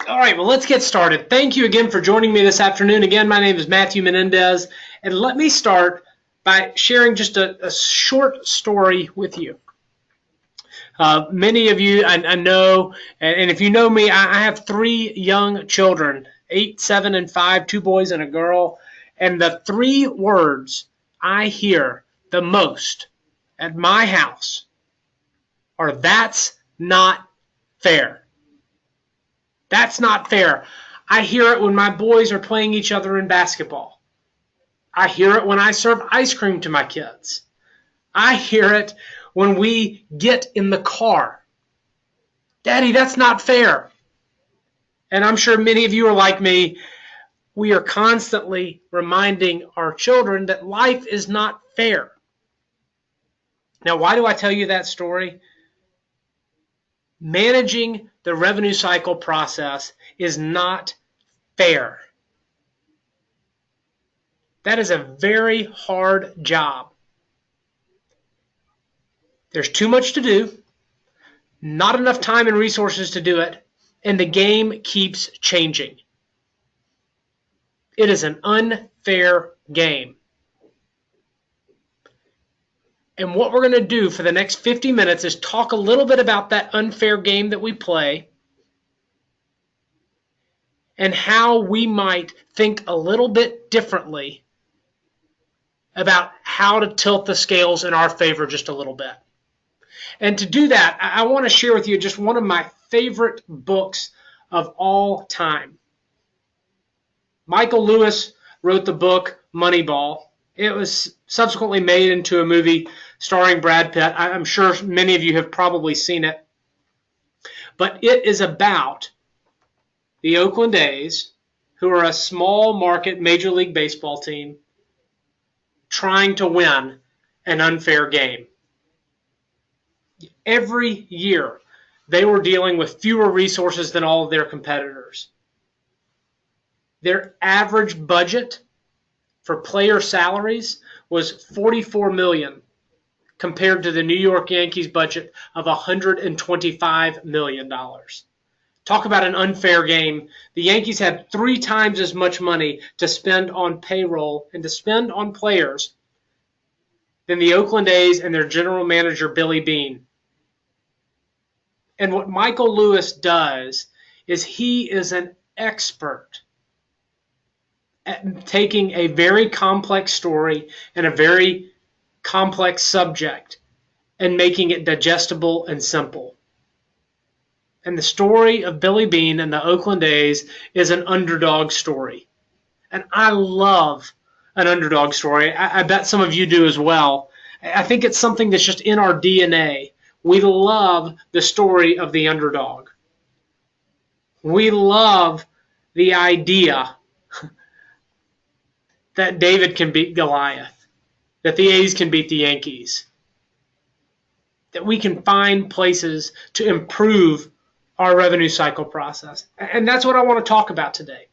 All right, well, let's get started. Thank you again for joining me this afternoon. Again, my name is Matthew Menendez, and let me start by sharing just a short story with you. Many of you I know, and if you know me, I have three young children, 8, 7, and 5, two boys and a girl, and the three words I hear the most at my house are "that's not fair." That's not fair. I hear it when my boys are playing each other in basketball. I hear it when I serve ice cream to my kids. I hear it when we get in the car. Daddy, that's not fair. And I'm sure many of you are like me. We are constantly reminding our children that life is not fair. Now, why do I tell you that story? Managing the revenue cycle process is not fair. That is a very hard job. There's too much to do, not enough time and resources to do it, and the game keeps changing. It is an unfair game. And what we're going to do for the next 50 minutes is talk a little bit about that unfair game that we play and how we might think a little bit differently about how to tilt the scales in our favor just a little bit. And to do that, I want to share with you just one of my favorite books of all time. Michael Lewis wrote the book Moneyball. It was subsequently made into a movie starring Brad Pitt. I'm sure many of you have probably seen it. But it is about the Oakland A's, who are a small market Major League Baseball team, trying to win an unfair game. Every year, they were dealing with fewer resources than all of their competitors. Their average budget for player salaries was $44 million compared to the New York Yankees budget of $125 million. Talk about an unfair game. The Yankees had 3 times as much money to spend on payroll and to spend on players than the Oakland A's and their general manager, Billy Beane. And what Michael Lewis does is he is an expert at taking a very complex story and a very complex subject and making it digestible and simple. And the story of Billy Beane and the Oakland A's is an underdog story. And I love an underdog story. I bet some of you do as well. I think it's something that's just in our DNA. We love the story of the underdog. We love the idea that David can beat Goliath, that the A's can beat the Yankees, that we can find places to improve our revenue cycle process. And that's what I want to talk about today.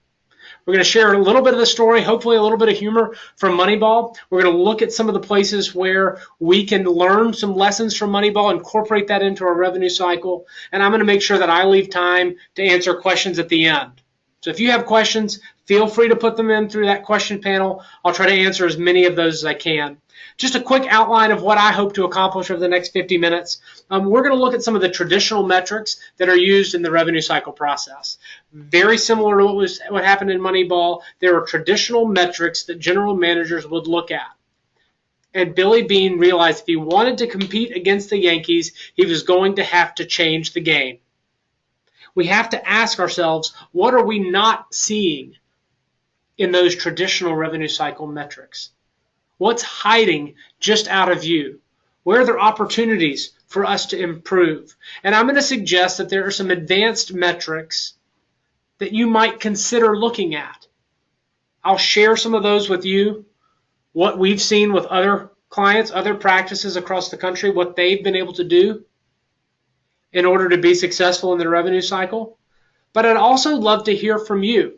We're going to share a little bit of the story, hopefully a little bit of humor from Moneyball. We're going to look at some of the places where we can learn some lessons from Moneyball, incorporate that into our revenue cycle, and I'm going to make sure that I leave time to answer questions at the end. So if you have questions, feel free to put them in through that question panel. I'll try to answer as many of those as I can. Just a quick outline of what I hope to accomplish over the next 50 minutes. We're going to look at some of the traditional metrics that are used in the revenue cycle process. Very similar to what happened in Moneyball, there are traditional metrics that general managers would look at. And Billy Beane realized if he wanted to compete against the Yankees, he was going to have to change the game. We have to ask ourselves, what are we not seeing in those traditional revenue cycle metrics? What's hiding just out of view? Where are there opportunities for us to improve? And I'm going to suggest that there are some advanced metrics that you might consider looking at. I'll share some of those with you, what we've seen with other clients, other practices across the country, what they've been able to do in order to be successful in the revenue cycle. But I'd also love to hear from you.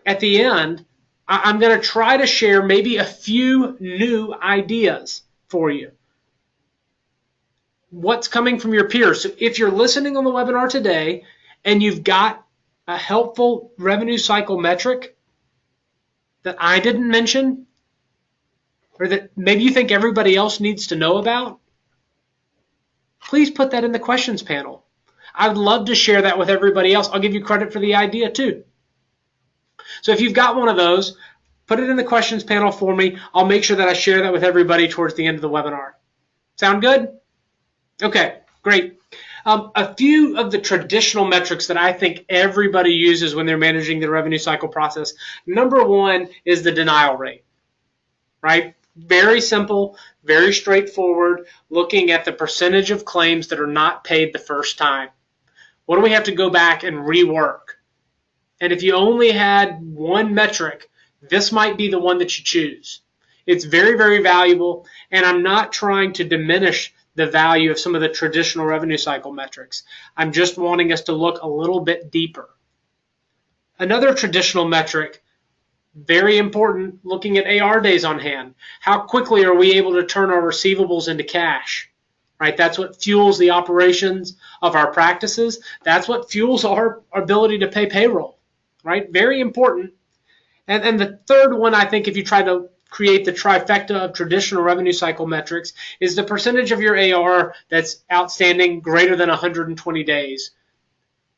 At the end, I'm going to try to share maybe a few new ideas for you. What's coming from your peers? So if you're listening on the webinar today and you've got A helpful revenue cycle metric that I didn't mention, or that maybe you think everybody else needs to know about, please put that in the questions panel. I would love to share that with everybody else. I'll give you credit for the idea too. So if you've got one of those, put it in the questions panel for me. I'll make sure that I share that with everybody towards the end of the webinar. Sound good? Okay, great. A few of the traditional metrics that I think everybody uses when they're managing the revenue cycle process. Number one is the denial rate, right? Very simple, very straightforward, looking at the percentage of claims that are not paid the first time. What do we have to go back and rework? And if you only had one metric, this might be the one that you choose. It's very, very valuable, and I'm not trying to diminish the value of some of the traditional revenue cycle metrics. I'm just wanting us to look a little bit deeper. Another traditional metric, very important, looking at AR days on hand. How quickly are we able to turn our receivables into cash? Right? That's what fuels the operations of our practices. That's what fuels our ability to pay payroll. Right? Very important. And the third one, I think, if you try to create the trifecta of traditional revenue cycle metrics, is the percentage of your AR that's outstanding greater than 120 days.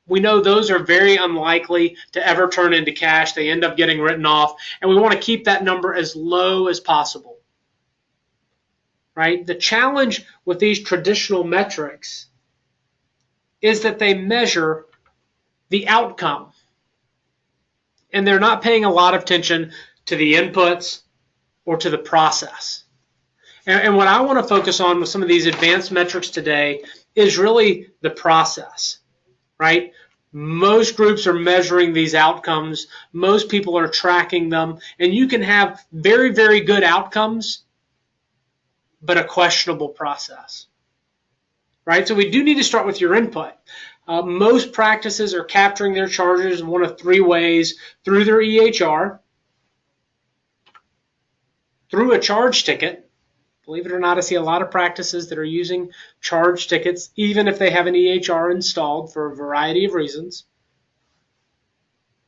We know those are very unlikely to ever turn into cash. They end up getting written off, and we want to keep that number as low as possible. Right? The challenge with these traditional metrics is that they measure the outcome, and they're not paying a lot of attention to the inputs or to the process. And what I want to focus on with some of these advanced metrics today is really the process, right? Most groups are measuring these outcomes. Most people are tracking them. And you can have very, very good outcomes, but a questionable process, right? So we do need to start with your input. Most practices are capturing their charges in one of three ways: through their EHR, through a charge ticket. Believe it or not, I see a lot of practices that are using charge tickets, even if they have an EHR installed, for a variety of reasons.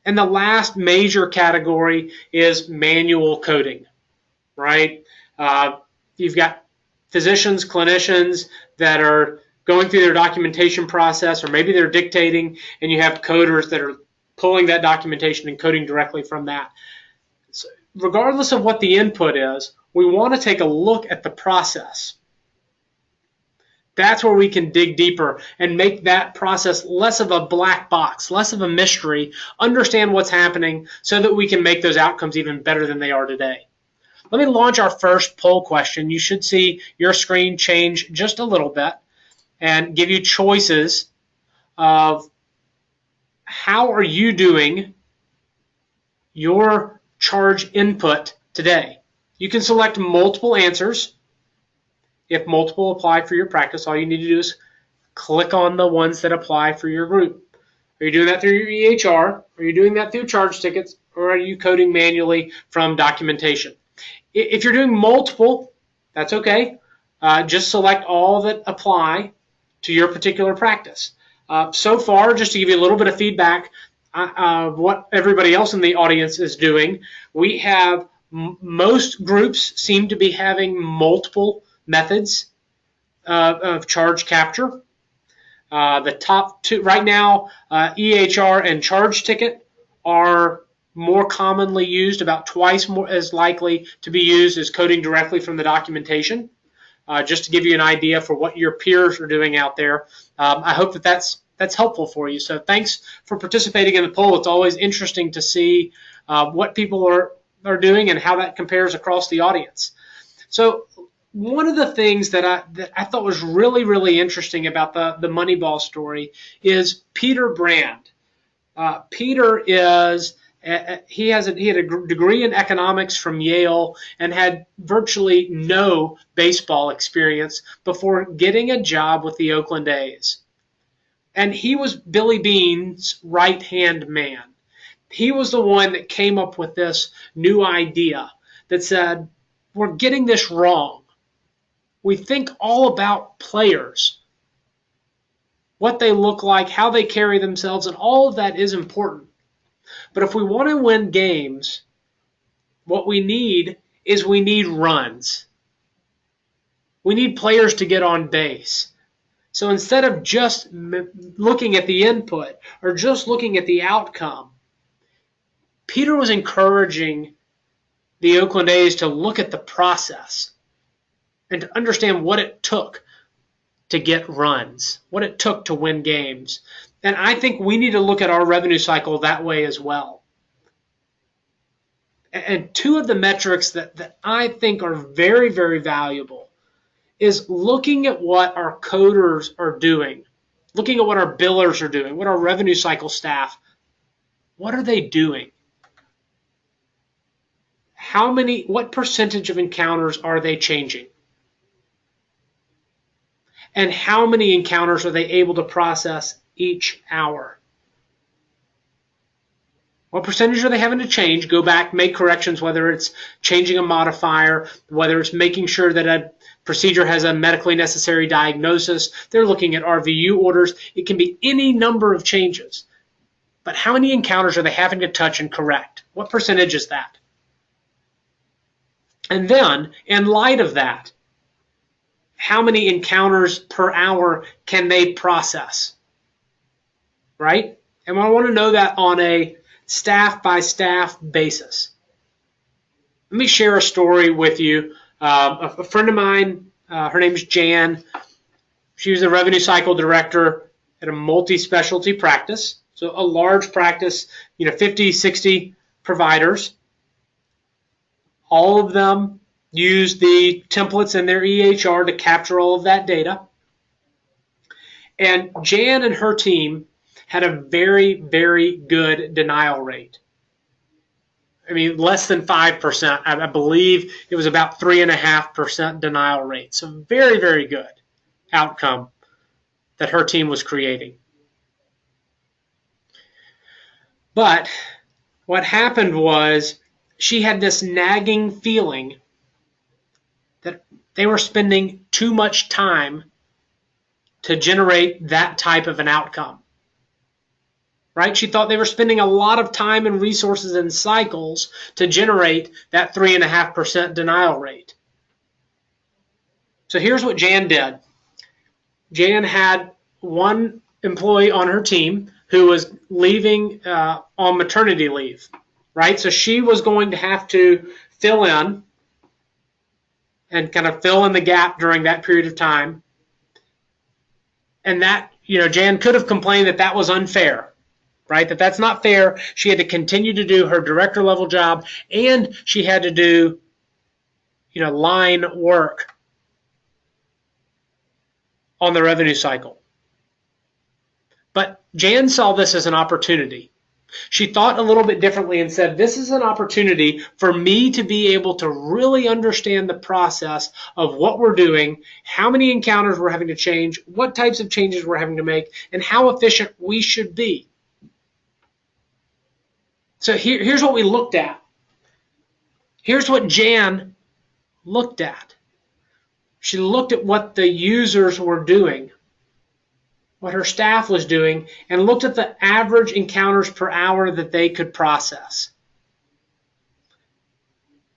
And the last major category is manual coding, right? You've got physicians, clinicians that are going through their documentation process, or maybe they're dictating, and you have coders that are pulling that documentation and coding directly from that. So regardless of what the input is, we want to take a look at the process. That's where we can dig deeper and make that process less of a black box, less of a mystery, understand what's happening so that we can make those outcomes even better than they are today. Let me launch our first poll question. You should see your screen change just a little bit and give you choices of how are you doing your charge input today. You can select multiple answers. If multiple apply for your practice, all you need to do is click on the ones that apply for your group. Are you doing that through your EHR? Are you doing that through charge tickets? Or are you coding manually from documentation? If you're doing multiple, that's okay. Just select all that apply to your particular practice. So far, just to give you a little bit of feedback of what everybody else in the audience is doing, we have most groups seem to be having multiple methods of charge capture. The top two right now, EHR and charge ticket, are more commonly used, about twice more as likely to be used as coding directly from the documentation. Just to give you an idea for what your peers are doing out there. I hope that that's helpful for you. So thanks for participating in the poll. It's always interesting to see what people are doing and how that compares across the audience. So one of the things that I thought was really, really interesting about the Moneyball story is Peter Brand. Peter is he had a degree in economics from Yale and had virtually no baseball experience before getting a job with the Oakland A's. And he was Billy Beane's right-hand man. He was the one that came up with this new idea that said, we're getting this wrong. We think all about players. what they look like, how they carry themselves, and all of that is important. But if we want to win games, what we need is we need runs. We need players to get on base. So instead of just looking at the input or just looking at the outcome, Peter was encouraging the Oakland A's to look at the process and to understand what it took to get runs, what it took to win games. And I think we need to look at our revenue cycle that way as well. And two of the metrics that I think are very, very valuable is looking at what our coders are doing, looking at what our billers are doing, what our revenue cycle staff, what are they doing? What percentage of encounters are they changing? And how many encounters are they able to process each hour? What percentage are they having to change? Go back, make corrections, whether it's changing a modifier, whether it's making sure that a procedure has a medically necessary diagnosis. They're looking at RVU orders. It can be any number of changes. But how many encounters are they having to touch and correct? What percentage is that? And then, in light of that, how many encounters per hour can they process? Right? And I want to know that on a staff-by-staff basis. Let me share a story with you. A friend of mine, her name is Jan. She was the revenue cycle director at a multi-specialty practice, so a large practice, 50, 60 providers. All of them use the templates in their EHR to capture all of that data. And Jan and her team had a very, very good denial rate. I mean, less than 5%. I believe it was about 3.5% denial rate. So very, very good outcome that her team was creating. But what happened was she had this nagging feeling that they were spending too much time to generate that type of an outcome. Right? She thought they were spending a lot of time and resources and cycles to generate that 3.5% denial rate. So here's what Jan did. Jan had one employee on her team who was leaving on maternity leave. Right? So she was going to have to fill in and kind of fill in the gap during that period of time. And that, Jan could have complained that that was unfair. Right? That's not fair. She had to continue to do her director level job, and she had to do, line work on the revenue cycle. But Jan saw this as an opportunity. She thought a little bit differently and said, this is an opportunity for me to be able to really understand the process of what we're doing, how many encounters we're having to change, what types of changes we're having to make, and how efficient we should be. So here's what we looked at. Here's what Jan looked at. She looked at what the users were doing, what her staff was doing, and looked at the average encounters per hour that they could process.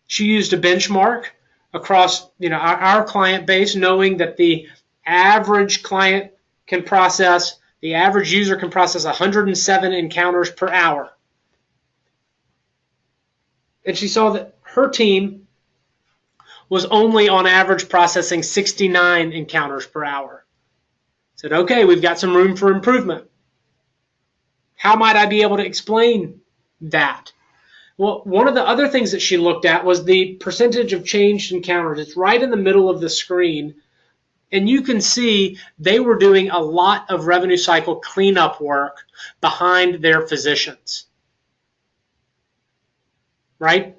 She used a benchmark across our client base, knowing that the average client can process, the average user can process 107 encounters per hour. And she saw that her team was only on average processing 69 encounters per hour. Said, okay, we've got some room for improvement. How might I be able to explain that? Well, one of the other things that she looked at was the percentage of changed encounters. It's right in the middle of the screen. And you can see they were doing a lot of revenue cycle cleanup work behind their physicians. Right?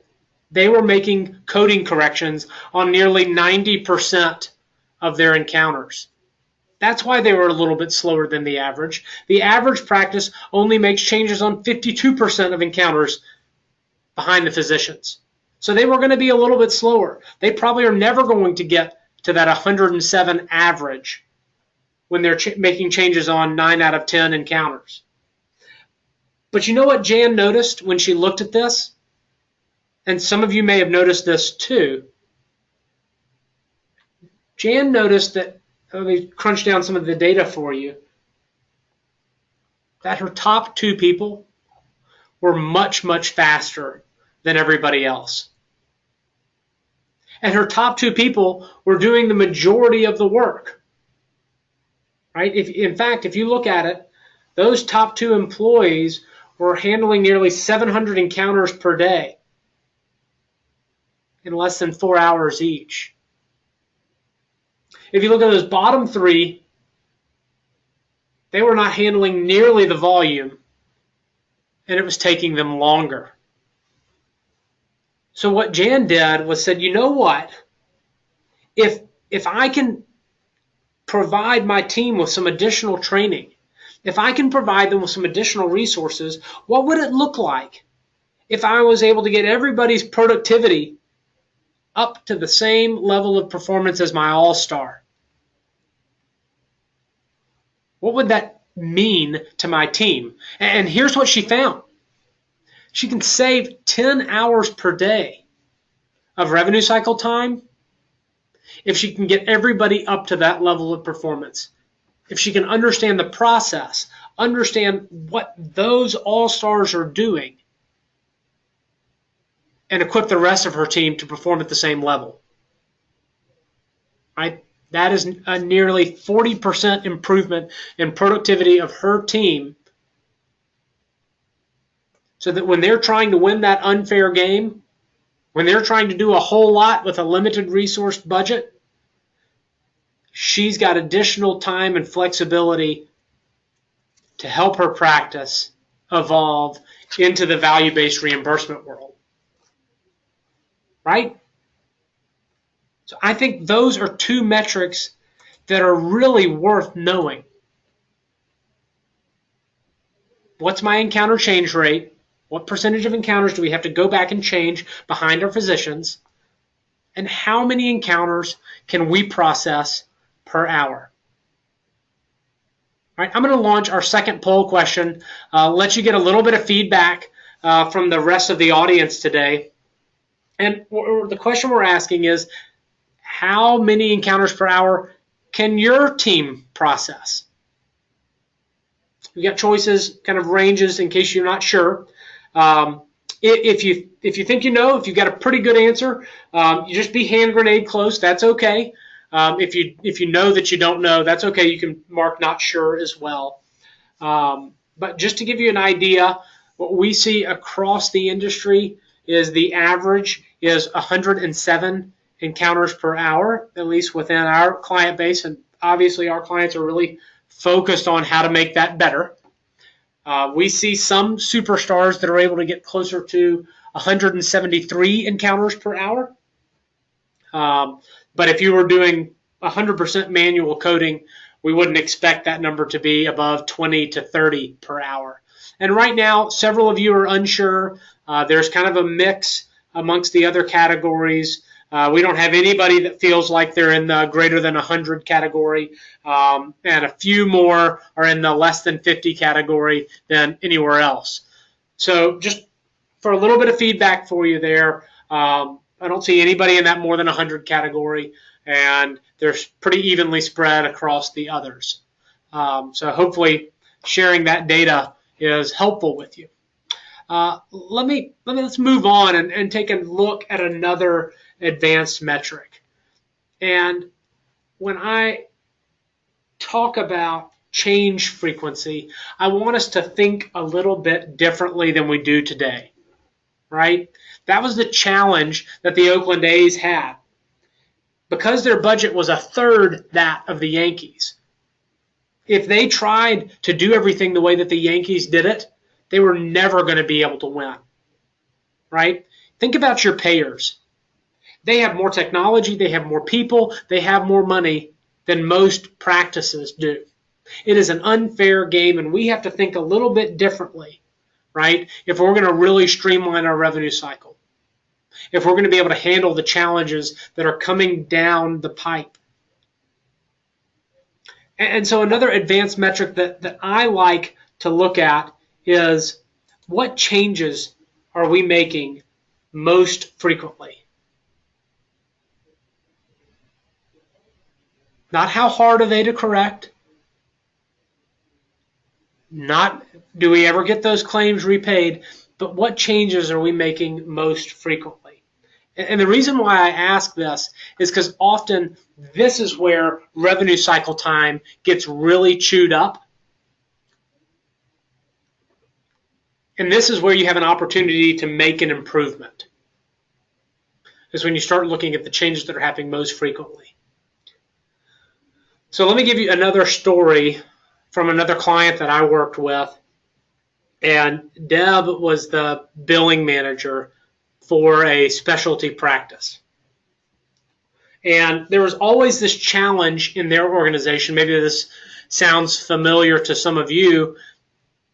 They were making coding corrections on nearly 90% of their encounters. That's why they were a little bit slower than the average. The average practice only makes changes on 52% of encounters behind the physicians. So they were going to be a little bit slower. They probably are never going to get to that 107 average when they're making changes on 9 out of 10 encounters. But you know what Jan noticed when she looked at this? And some of you may have noticed this too. Jan noticed that, let me crunch down some of the data for you, that her top 2 people were much, much faster than everybody else. And her top 2 people were doing the majority of the work. Right? In fact, if you look at it, those top 2 employees were handling nearly 700 encounters per day in less than 4 hours each. If you look at those bottom 3, they were not handling nearly the volume, and it was taking them longer. So what Jan did was said, you know what? If I can provide my team with some additional training, if I can provide them with some additional resources, what would it look like if I was able to get everybody's productivity up to the same level of performance as my all-star? What would that mean to my team? And here's what she found. She can save 10 hours per day of revenue cycle time if she can get everybody up to that level of performance. If she can understand the process, understand what those all-stars are doing, and equip the rest of her team to perform at the same level. Right? That is a nearly 40% improvement in productivity of her team, so that when they're trying to win that unfair game, when they're trying to do a whole lot with a limited resource budget, she's got additional time and flexibility to help her practice evolve into the value-based reimbursement world. Right? So I think those are 2 metrics that are really worth knowing. What's my encounter change rate? What percentage of encounters do we have to go back and change behind our physicians? And how many encounters can we process per hour? All right, I'm going to launch our second poll question, let you get a little bit of feedback from the rest of the audience today. And the question we're asking is, how many encounters per hour can your team process? We've got choices, kind of ranges in case you're not sure. If you think you know, if you've got a pretty good answer, you just be hand grenade close. That's okay. If you know that you don't know, that's okay. You can mark not sure as well. But just to give you an idea, what we see across the industry is the average is 107 encounters per hour, at least within our client base. And obviously our clients are really focused on how to make that better. We see some superstars that are able to get closer to 173 encounters per hour. But if you were doing 100% manual coding, we wouldn't expect that number to be above 20 to 30 per hour. And right now, several of you are unsure. There's kind of a mix amongst the other categories. We don't have anybody that feels like they're in the greater than 100 category, and a few more are in the less than 50 category than anywhere else. So just for a little bit of feedback for you there, I don't see anybody in that more than 100 category, and they're pretty evenly spread across the others. So hopefully sharing that data is helpful with you. Let's move on and take a look at another advanced metric. And when I talk about change frequency, I want us to think a little bit differently than we do today, right? That was the challenge that the Oakland A's had. Because their budget was a third that of the Yankees, if they tried to do everything the way that the Yankees did it, they were never going to be able to win, right? Think about your payers. They have more technology, they have more people, they have more money than most practices do. It is an unfair game, and we have to think a little bit differently, right, if we're going to really streamline our revenue cycle, if we're going to be able to handle the challenges that are coming down the pipe. And so another advanced metric that I like to look at is what changes are we making most frequently? Not how hard are they to correct, not do we ever get those claims repaid, but what changes are we making most frequently? And the reason why I ask this is because often this is where revenue cycle time gets really chewed up. And this is where you have an opportunity to make an improvement. Is when you start looking at the changes that are happening most frequently. So let me give you another story from another client that I worked with. And Deb was the billing manager for a specialty practice. And there was always this challenge in their organization. Maybe this sounds familiar to some of you.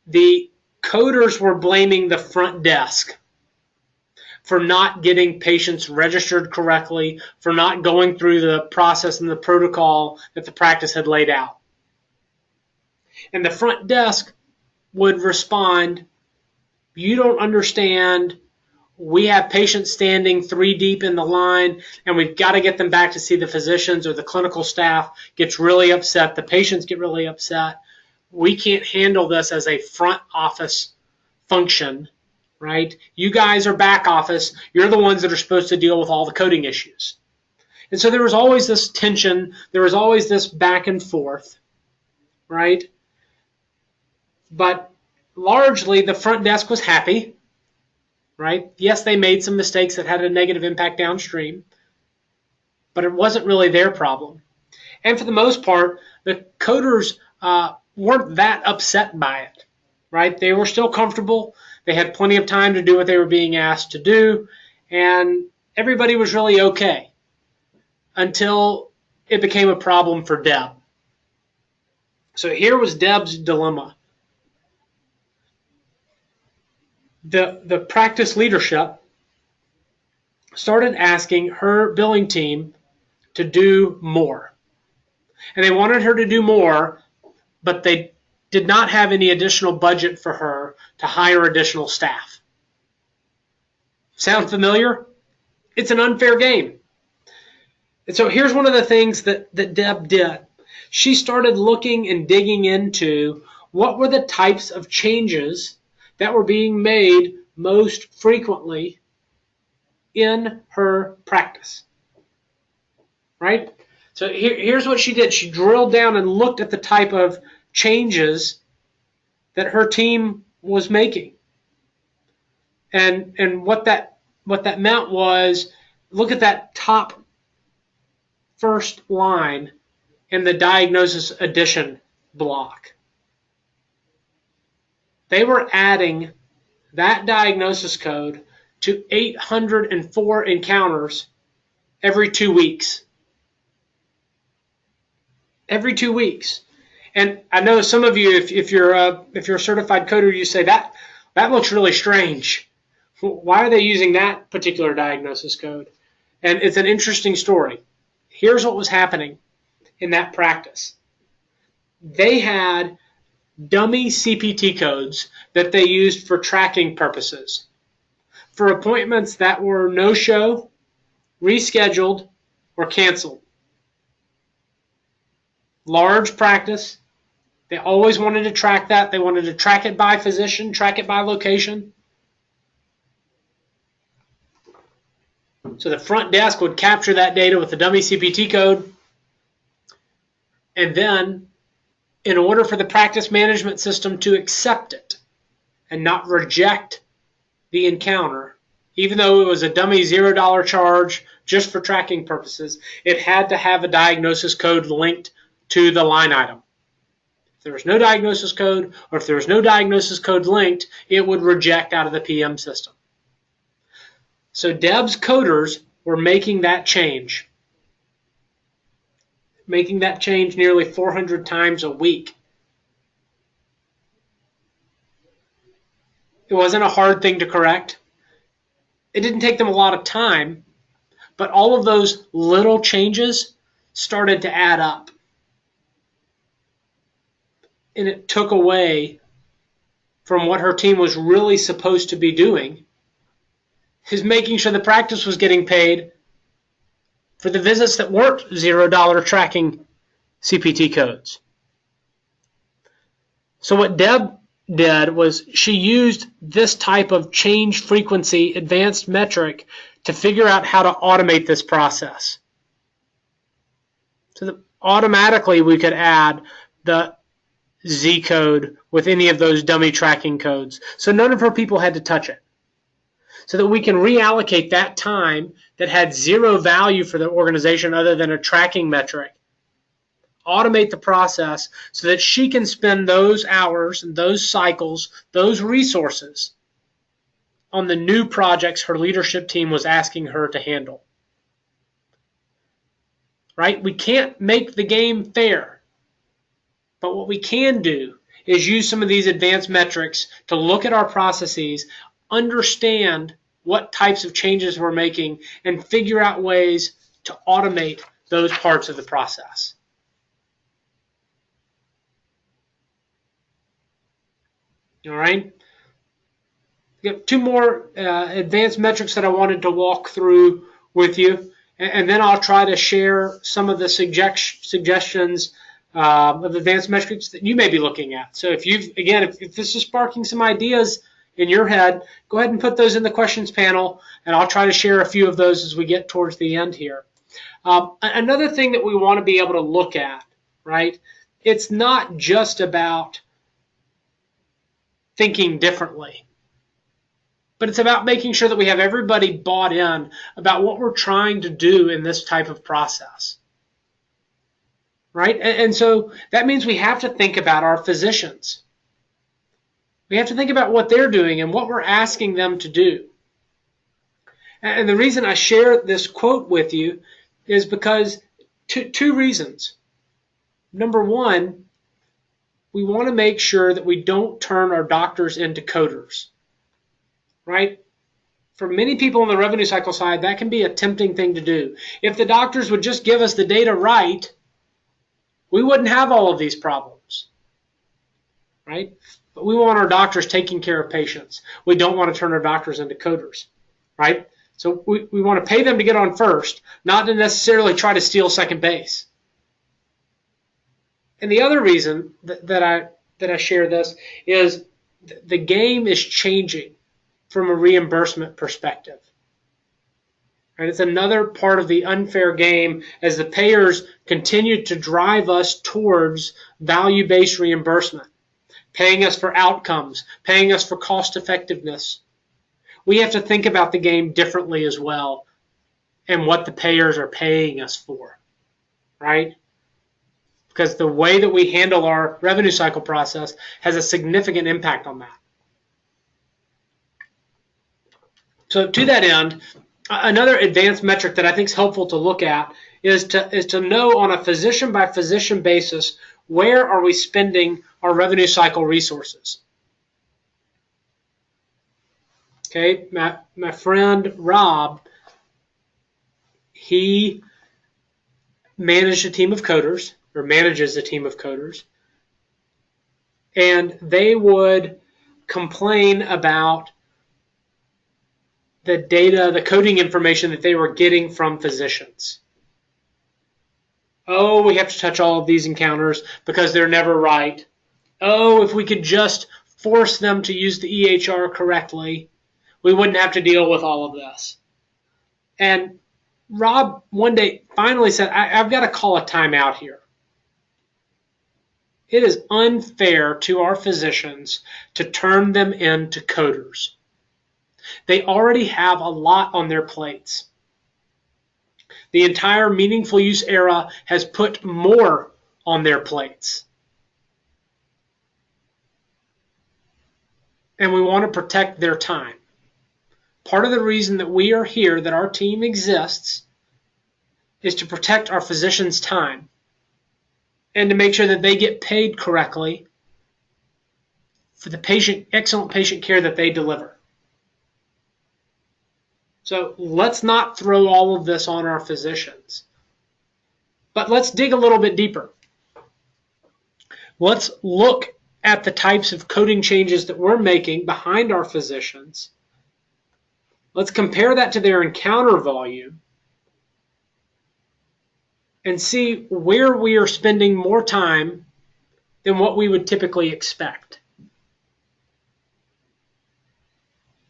The coders were blaming the front desk for not getting patients registered correctly, for not going through the process and the protocol that the practice had laid out. And the front desk would respond, "You don't understand. We have patients standing 3 deep in the line, and we've got to get them back to see the physicians," or the clinical staff gets really upset. The patients get really upset. "We can't handle this as a front office function, right? You guys are back office. You're the ones that are supposed to deal with all the coding issues." And so there was always this tension. There was always this back and forth, right? But largely the front desk was happy, right? Yes, they made some mistakes that had a negative impact downstream, but it wasn't really their problem. And for the most part, the coders weren't that upset by it, right? They were still comfortable. They had plenty of time to do what they were being asked to do, and everybody was really okay until it became a problem for Deb. So here was Deb's dilemma. The practice leadership started asking her billing team to do more. And they wanted her to do more, but they did not have any additional budget for her to hire additional staff. Sound familiar? It's an unfair game. And so here's one of the things that Deb did. She started looking and digging into what were the types of changes that were being made most frequently in her practice, right? So here's what she did. She drilled down and looked at the type of changes that her team was making. And what that meant was, look at that top first line in the diagnosis addition block. They were adding that diagnosis code to 804 encounters every 2 weeks. Every 2 weeks. And I know some of you, if you're a certified coder, you say that looks really strange. Why are they using that particular diagnosis code? And it's an interesting story. Here's what was happening in that practice. They had dummy CPT codes that they used for tracking purposes for appointments that were no-show, rescheduled, or canceled. Large practice. They always wanted to track that. They wanted to track it by physician, track it by location. So the front desk would capture that data with the dummy CPT code. And then, in order for the practice management system to accept it and not reject the encounter, even though it was a dummy $0 charge just for tracking purposes, it had to have a diagnosis code linked to the line item. If there was no diagnosis code, or if there was no diagnosis code linked, it would reject out of the PM system. So Deb's coders were making that change. Making that change nearly 400 times a week. It wasn't a hard thing to correct. It didn't take them a lot of time, but all of those little changes started to add up. and it took away from what her team was really supposed to be doing, is making sure the practice was getting paid for the visits that weren't $0 tracking CPT codes. So what Deb did was she used this type of change frequency advanced metric to figure out how to automate this process. So that automatically we could add the Z code with any of those dummy tracking codes. So none of her people had to touch it. So that we can reallocate that time that had zero value for the organization other than a tracking metric, automate the process so that she can spend those hours and those cycles, those resources on the new projects her leadership team was asking her to handle. Right? We can't make the game fair, but what we can do is use some of these advanced metrics to look at our processes, understand what types of changes we're making, and figure out ways to automate those parts of the process. All right. We have two more advanced metrics that I wanted to walk through with you, and then I'll try to share some of the suggestions of advanced metrics that you may be looking at. So if this is sparking some ideas in your head, go ahead and put those in the questions panel, and I'll try to share a few of those as we get towards the end here. Another thing that we want to be able to look at, right? It's not just about thinking differently, but it's about making sure that we have everybody bought in about what we're trying to do in this type of process, right? And so that means we have to think about our physicians. We have to think about what they're doing and what we're asking them to do. And the reason I share this quote with you is because two reasons. Number one, we want to make sure that we don't turn our doctors into coders, right? For many people on the revenue cycle side, that can be a tempting thing to do. If the doctors would just give us the data right, we wouldn't have all of these problems, right? But we want our doctors taking care of patients. We don't want to turn our doctors into coders, right? So we want to pay them to get on first, not to necessarily try to steal second base. And the other reason that I share this is the game is changing from a reimbursement perspective. Right? It's another part of the unfair game as the payers continue to drive us towards value-based reimbursement, paying us for outcomes, paying us for cost effectiveness. We have to think about the game differently as well and what the payers are paying us for, right? Because the way that we handle our revenue cycle process has a significant impact on that. So to that end, another advanced metric that I think is helpful to look at is to know on a physician by physician basis, where are we spending our revenue cycle resources? Okay, my friend Rob, he manages a team of coders, and they would complain about the data, the coding information that they were getting from physicians. Oh, we have to touch all of these encounters because they're never right. Oh, if we could just force them to use the EHR correctly, we wouldn't have to deal with all of this. And Rob one day finally said, I've got to call a timeout here. It is unfair to our physicians to turn them into coders. They already have a lot on their plates. The entire meaningful use era has put more on their plates. And we want to protect their time. Part of the reason that we are here, that our team exists, is to protect our physicians' time and to make sure that they get paid correctly for the excellent patient care that they deliver. So let's not throw all of this on our physicians. But let's dig a little bit deeper. Let's look at the types of coding changes that we're making behind our physicians. Let's compare that to their encounter volume and see where we are spending more time than what we would typically expect.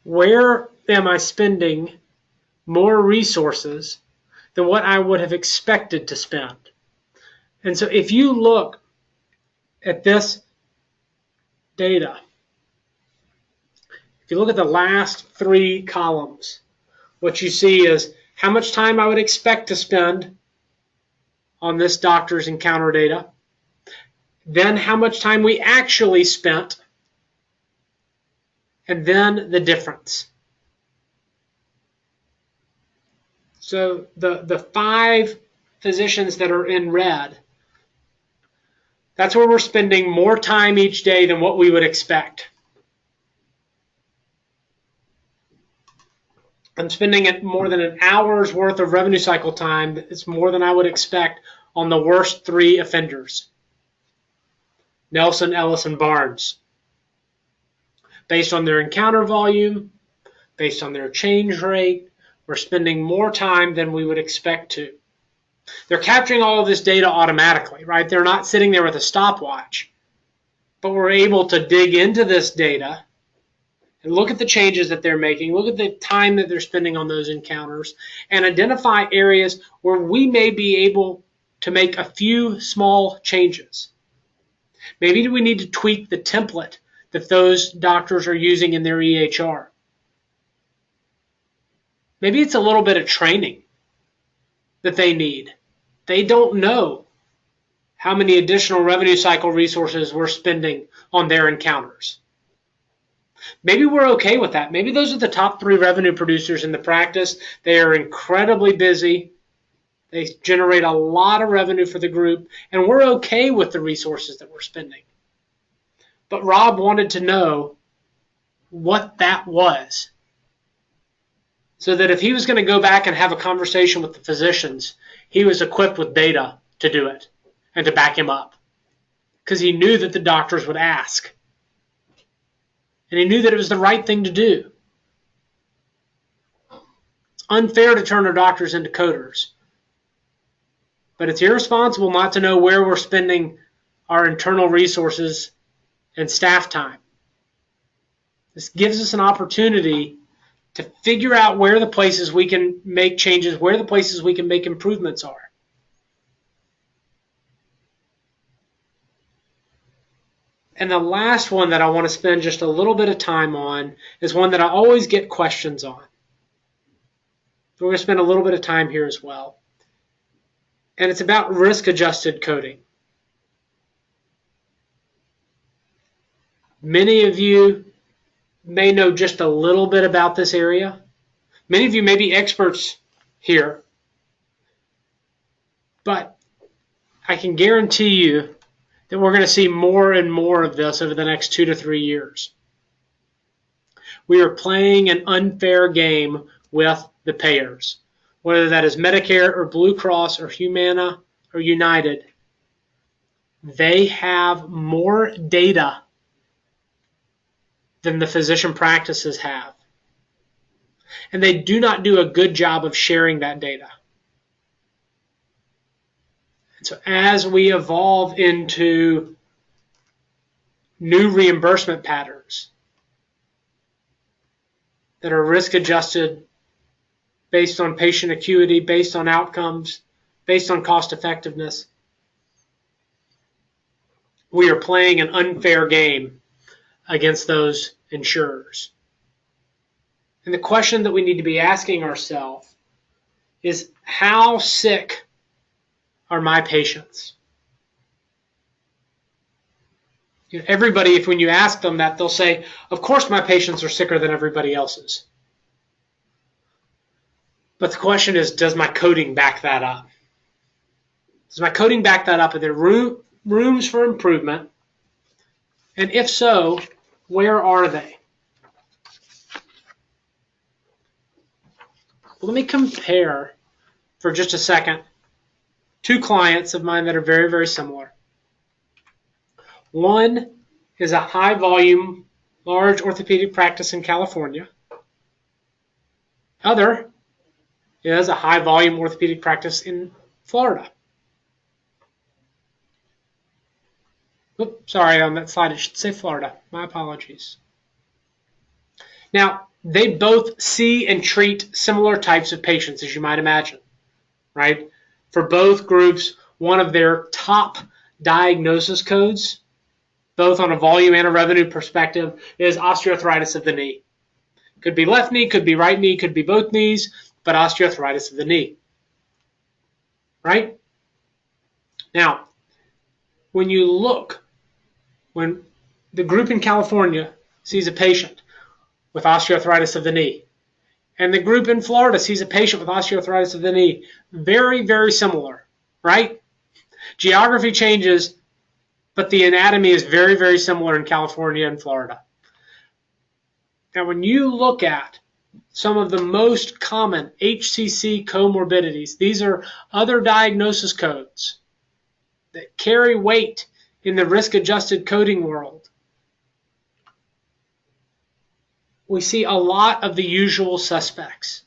Where am I spending more resources than what I would have expected to spend? And so if you look at this data, if you look at the last 3 columns, what you see is how much time I would expect to spend on this doctor's encounter data, then how much time we actually spent, and then the difference. So the 5 physicians that are in red, that's where we're spending more time each day than what we would expect. I'm spending more than an hour's worth of revenue cycle time. It's more than I would expect on the worst 3 offenders, Nelson, Ellis, and Barnes. Based on their encounter volume, based on their change rate, we're spending more time than we would expect to. They're capturing all of this data automatically, right? They're not sitting there with a stopwatch, but we're able to dig into this data and look at the changes that they're making, look at the time that they're spending on those encounters, and identify areas where we may be able to make a few small changes. Maybe we need to tweak the template that those doctors are using in their EHR. Maybe it's a little bit of training that they need. They don't know how many additional revenue cycle resources we're spending on their encounters. Maybe we're okay with that. Maybe those are the top 3 revenue producers in the practice. They are incredibly busy. They generate a lot of revenue for the group, and we're okay with the resources that we're spending. But Rob wanted to know what that was, so that if he was going to go back and have a conversation with the physicians, he was equipped with data to do it and to back him up, because he knew that the doctors would ask. And he knew that it was the right thing to do. It's unfair to turn our doctors into coders. But it's irresponsible not to know where we're spending our internal resources and staff time. This gives us an opportunity to figure out where the places we can make changes, where the places we can make improvements are. And the last one that I want to spend just a little bit of time on is one that I always get questions on. We're going to spend a little bit of time here as well. And it's about risk-adjusted coding. Many of you may know just a little bit about this area. Many of you may be experts here. But I can guarantee you that we're going to see more and more of this over the next 2 to 3 years. We are playing an unfair game with the payers, whether that is Medicare or Blue Cross or Humana or United. They have more data than the physician practices have. And they do not do a good job of sharing that data. And so as we evolve into new reimbursement patterns that are risk-adjusted, based on patient acuity, based on outcomes, based on cost effectiveness, we are playing an unfair game against those insurers. And the question that we need to be asking ourselves is, how sick are my patients? Everybody, when you ask them that, they'll say, of course my patients are sicker than everybody else's. But the question is, does my coding back that up? Does my coding back that up? Are there rooms for improvement? And if so, where are they? Let me compare for just a second 2 clients of mine that are very, very similar. One is a high volume, large orthopedic practice in California. Other is a high volume orthopedic practice in Florida. Oops, sorry, on that slide it should say Florida. My apologies. Now, they both see and treat similar types of patients, as you might imagine, right? For both groups, one of their top diagnosis codes, both on a volume and a revenue perspective, is osteoarthritis of the knee. Could be left knee, could be right knee, could be both knees, but osteoarthritis of the knee, right? Now, when the group in California sees a patient with osteoarthritis of the knee, and the group in Florida sees a patient with osteoarthritis of the knee, very, very similar, right? Geography changes, but the anatomy is very, very similar in California and Florida. Now, when you look at some of the most common HCC comorbidities, these are other diagnosis codes that carry weight in the risk-adjusted coding world. We see a lot of the usual suspects,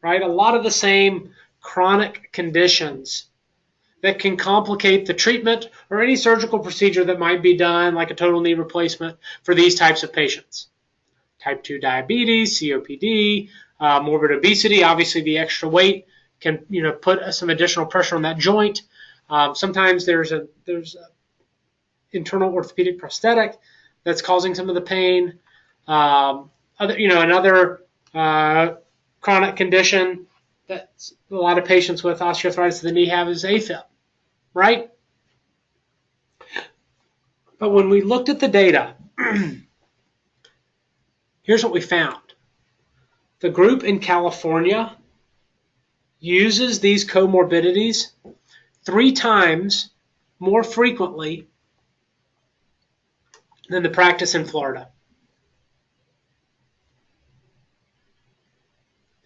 right? A lot of the same chronic conditions that can complicate the treatment or any surgical procedure that might be done, like a total knee replacement, for these types of patients. Type 2 diabetes, COPD, morbid obesity. Obviously, the extra weight can put some additional pressure on that joint. Sometimes there's a internal orthopedic prosthetic that's causing some of the pain. Another chronic condition that a lot of patients with osteoarthritis of the knee have is AFib, right? But when we looked at the data, here's what we found. The group in California uses these comorbidities 3 times more frequently than the practice in Florida.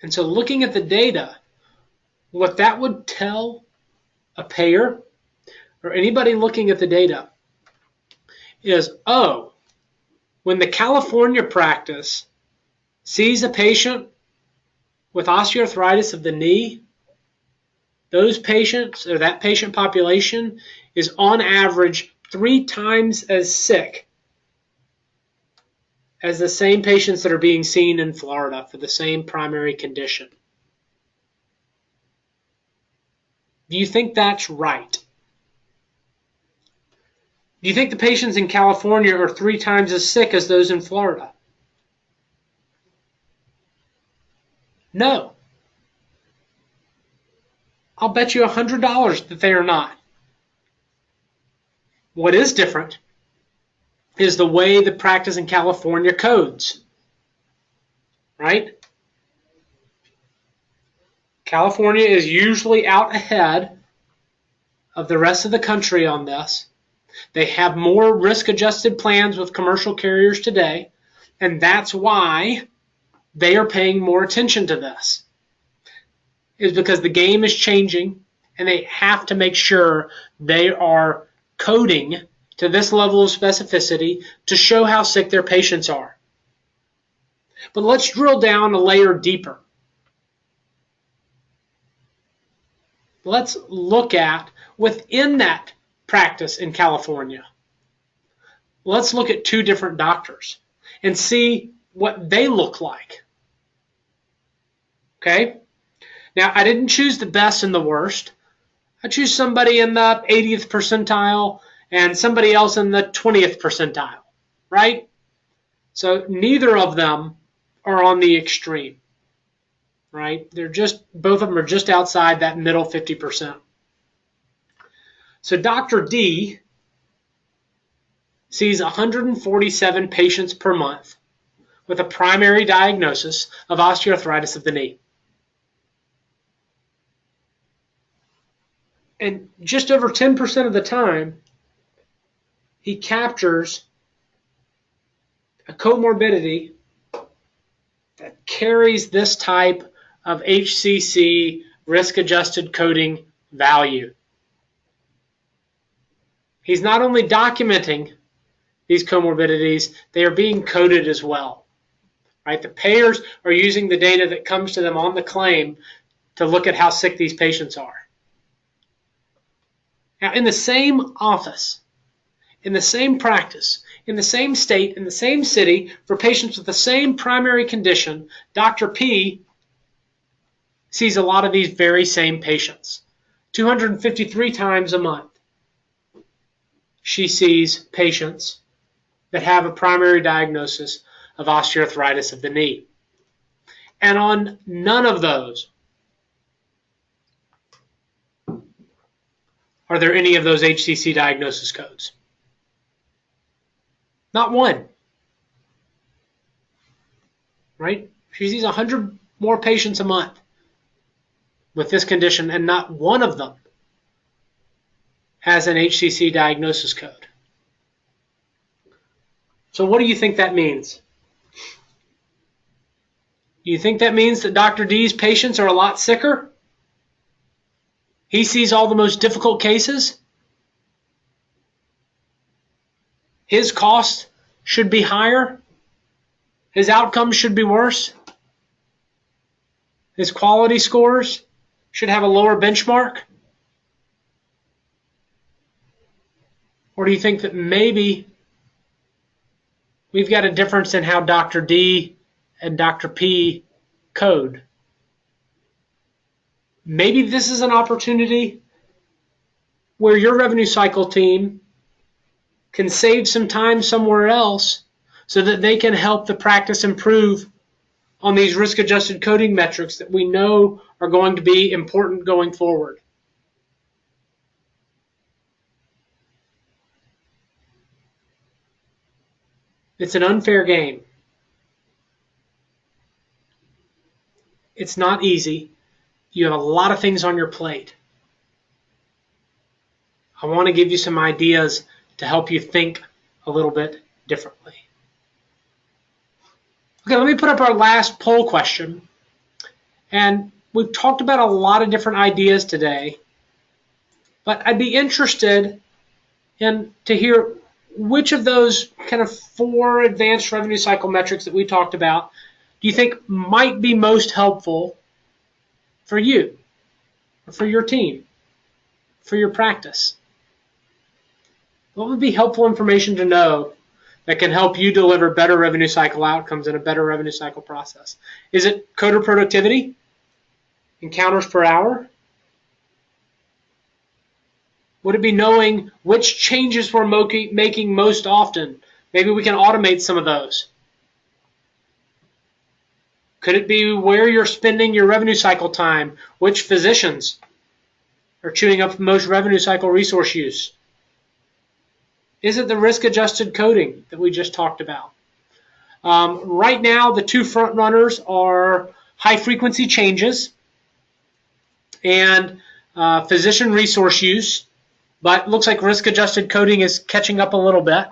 And so looking at the data, what that would tell a payer or anybody looking at the data is, when the California practice sees a patient with osteoarthritis of the knee, those patients or that patient population is on average 3 times as sick as the same patients that are being seen in Florida for the same primary condition. Do you think that's right? Do you think the patients in California are 3 times as sick as those in Florida? No. I'll bet you $100 that they are not. What is different is the way the practice in California codes, right? California is usually out ahead of the rest of the country on this. They have more risk-adjusted plans with commercial carriers today, and that's why they are paying more attention to this. Is because the game is changing, and they have to make sure they are coding to this level of specificity to show how sick their patients are. But let's drill down a layer deeper. Let's look at within that practice in California. Let's look at 2 different doctors and see what they look like. Okay? Now, I didn't choose the best and the worst. I choose somebody in the 80th percentile and somebody else in the 20th percentile, right? So neither of them are on the extreme, right? Both of them are just outside that middle 50%. So Dr. D sees 147 patients per month with a primary diagnosis of osteoarthritis of the knee. And just over 10% of the time, he captures a comorbidity that carries this type of HCC risk-adjusted coding value. He's not only documenting these comorbidities, they are being coded as well. Right? The payers are using the data that comes to them on the claim to look at how sick these patients are. Now, in the same office, in the same practice, in the same state, in the same city, for patients with the same primary condition, Dr. P sees a lot of these very same patients. 253 times a month, she sees patients that have a primary diagnosis of osteoarthritis of the knee. And on none of those are there any of those HCC diagnosis codes. Not one. Right? She sees 100 more patients a month with this condition, and not one of them has an HCC diagnosis code. So what do you think that means? Do you think that means that Dr. D's patients are a lot sicker? He sees all the most difficult cases? His costs should be higher? His outcomes should be worse? His quality scores should have a lower benchmark? Or do you think that maybe we've got a difference in how Dr. D and Dr. P code? Maybe this is an opportunity where your revenue cycle team can save some time somewhere else so that they can help the practice improve on these risk-adjusted coding metrics that we know are going to be important going forward. It's an unfair game. It's not easy. You have a lot of things on your plate. I want to give you some ideas to help you think a little bit differently. Okay, let me put up our last poll question. And we've talked about a lot of different ideas today, but I'd be interested to hear which of those kind of 4 advanced revenue cycle metrics that we talked about do you think might be most helpful for you, or for your team, for your practice? What would be helpful information to know that can help you deliver better revenue cycle outcomes and a better revenue cycle process? Is it coder productivity? Encounters per hour? Would it be knowing which changes we're making most often? Maybe we can automate some of those. Could it be where you're spending your revenue cycle time? Which physicians are chewing up most revenue cycle resource use? Is it the risk-adjusted coding that we just talked about? Right now, the 2 front runners are high-frequency changes and physician resource use, but it looks like risk-adjusted coding is catching up a little bit.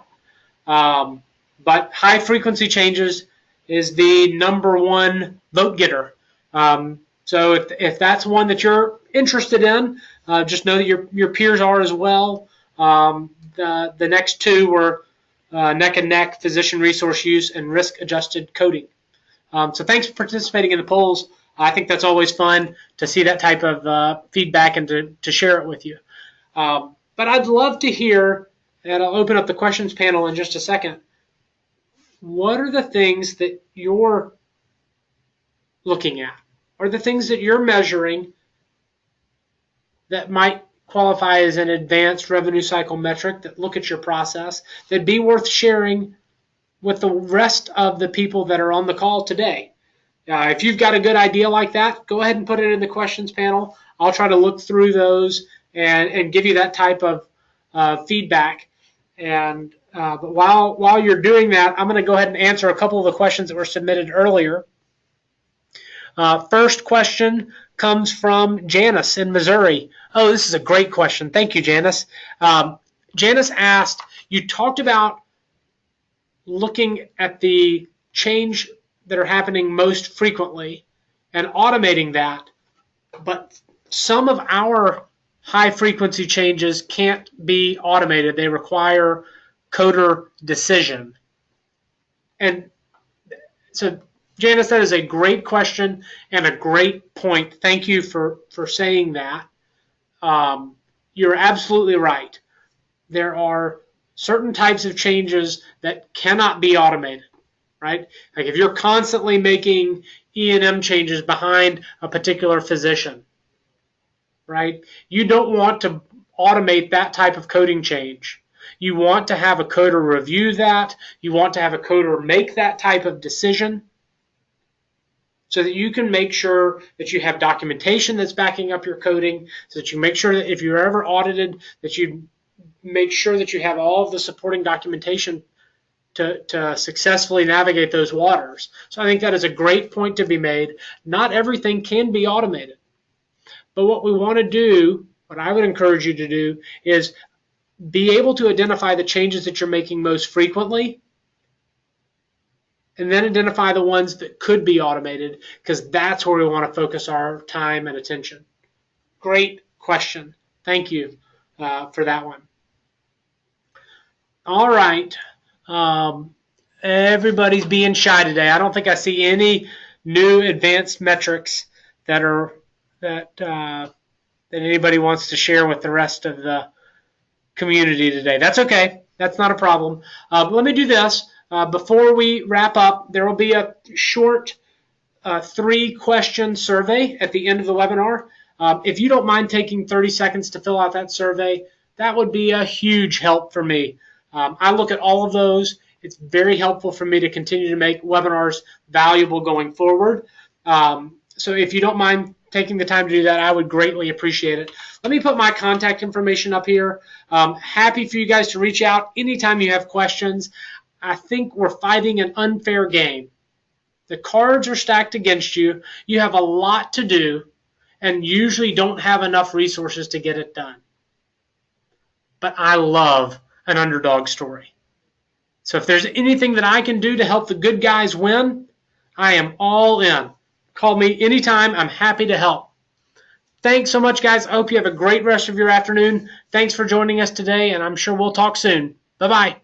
But high-frequency changes is the #1 vote getter. So if that's one that you're interested in, just know that your peers are as well. The next 2 were neck and neck, physician resource use, and risk-adjusted coding. So thanks for participating in the polls. I think that's always fun to see that type of feedback and to share it with you. But I'd love to hear, and I'll open up the questions panel in just a second, what are the things that you're looking at, or the things that you're measuring that might qualify as an advanced revenue cycle metric that look at your process, that'd be worth sharing with the rest of the people that are on the call today. If you've got a good idea like that, go ahead and put it in the questions panel. I'll try to look through those and give you that type of feedback. And but while you're doing that, I'm going to go ahead and answer a couple of the questions that were submitted earlier. First question comes from Janice in Missouri. Oh, this is a great question. Thank you, Janice. Janice asked, you talked about looking at the change that are happening most frequently and automating that, but some of our high-frequency changes can't be automated. They require coder decision. And so, Janice, that is a great question and a great point. Thank you for saying that. You're absolutely right. There are certain types of changes that cannot be automated, right? Like if you're constantly making E&M changes behind a particular physician, right? You don't want to automate that type of coding change. You want to have a coder review that. You want to have a coder make that type of decision so that you can make sure that you have documentation that's backing up your coding, so that you make sure that if you're ever audited, that you make sure that you have all of the supporting documentation to successfully navigate those waters. So I think that is a great point to be made. Not everything can be automated. But what we want to do, what I would encourage you to do, is be able to identify the changes that you're making most frequently, and then identify the ones that could be automated, because that's where we want to focus our time and attention. Great question. Thank you for that one. All right. Everybody's being shy today. I don't think I see any new advanced metrics that anybody wants to share with the rest of the community today. That's okay. That's not a problem. Let me do this. Before we wrap up, there will be a short 3-question survey at the end of the webinar. If you don't mind taking 30 seconds to fill out that survey, that would be a huge help for me. I look at all of those. It's very helpful for me to continue to make webinars valuable going forward. So if you don't mind taking the time to do that, I would greatly appreciate it. Let me put my contact information up here. Happy for you guys to reach out anytime you have questions. I think we're fighting an unfair game. The cards are stacked against you. You have a lot to do and usually don't have enough resources to get it done. But I love an underdog story. So if there's anything that I can do to help the good guys win, I am all in. Call me anytime. I'm happy to help. Thanks so much, guys. I hope you have a great rest of your afternoon. Thanks for joining us today, and I'm sure we'll talk soon. Bye-bye.